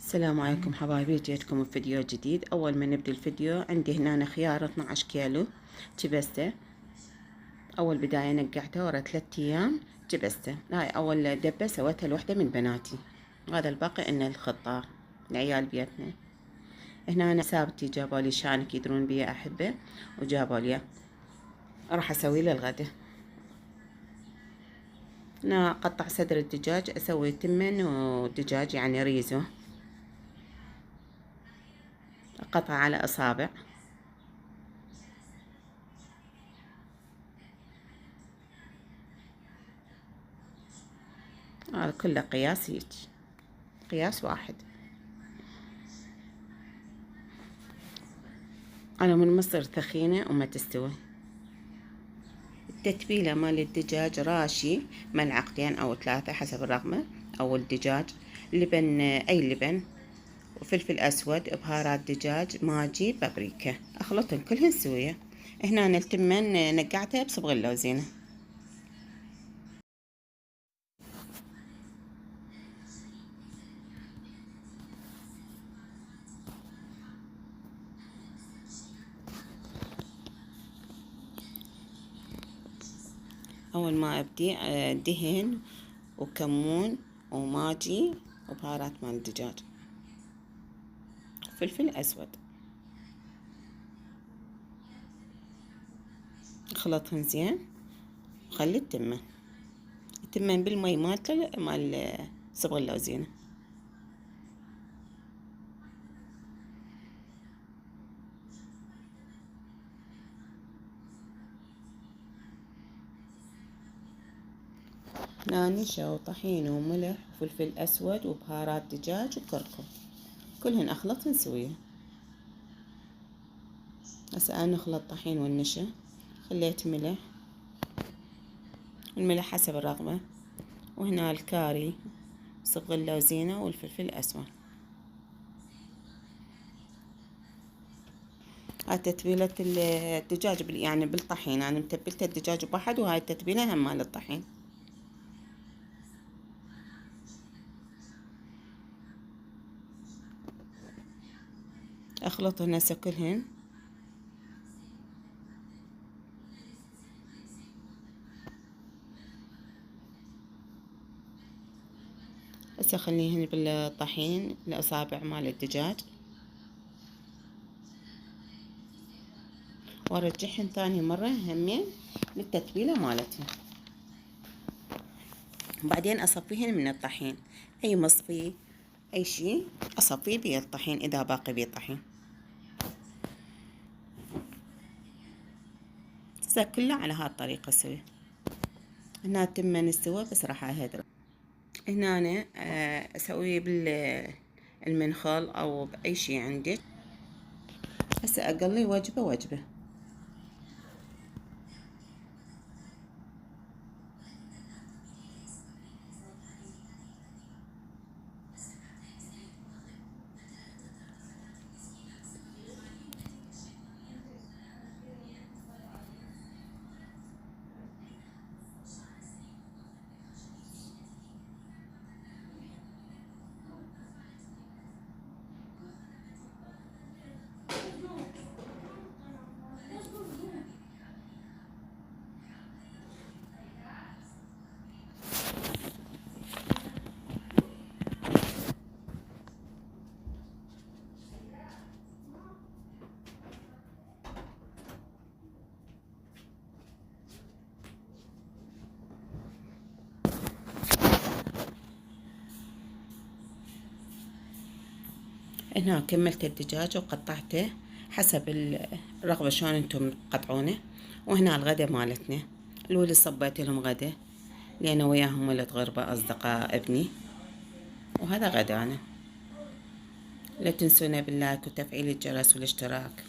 السلام عليكم حبايبي، جيتكم بفيديو جديد. اول ما نبدأ الفيديو عندي هنا خيار 12 كيلو جبسته. اول بداية نقعته ورا 3 ايام جبسته. هاي اول دبة سويتها لوحدة من بناتي، هذا الباقي انه الخضار لعيال بيتنا. هنا أنا سابتي جابوا لي شانك يدرون بيه احبه وجابوا لي، راح اسوي له الغدا. هنا قطع صدر الدجاج، اسوي تمن ودجاج يعني ريزو، قطع على اصابع. هذا كله قياس هيك، قياس واحد. أنا من مصر ثخينة وما تستوي. التتبيلة مال الدجاج راشي ملعقتين أو 3 حسب الرغبة، أو الدجاج لبن، أي لبن، وفلفل أسود، بهارات دجاج، ماجي، بابريكا، أخلطهم كلهن سوية. هنا التمن نقعتها بصبغ اللوزينة. أول ما أبدي دهن وكمون وماجي وبهارات مال الدجاج، فلفل أسود، اخلطهم زين. خلي التمن بالمي مالته مال صبغ اللوزينة. نشا وطحين وملح وفلفل أسود وبهارات دجاج وكركم، كلهن أخلطهن سوية. هسه أنا أخلط طحين والنشا، خليت ملح، الملح حسب الرغبة، وهنا الكاري، صبغ اللوزينة والفلفل الأسود. هاي تتبيلة الدجاج يعني بالطحين، أنا متبلت الدجاج بواحد، وهاي التتبيلة هم مال الطحين. أخلطهن هسه كلهن. هسه أخليهن بالطحين الأصابع مال الدجاج، وارجعهن ثاني مرة همين للتتبيلة مالتهن. وبعدين أصفيهن من الطحين، أي مصفي أي شي أصفيه بيه الطحين إذا باقي بيه طحين. هسه كله على هاي الطريقة سوي. هنا تمن استوى، بس راح أهدره. هنا أنا أسويه بالمنخل أو بأي شي عندك. هسه أقلي وجبة وجبة. هنا كملت الدجاج وقطعته حسب الرغبة شلون انتم تقطعونه. وهنا الغدا مالتنا، الولد صبيت لهم غدا لأن وياهم ولد غربة أصدقاء ابني، وهذا غدانا. لا تنسونا باللايك وتفعيل الجرس والاشتراك.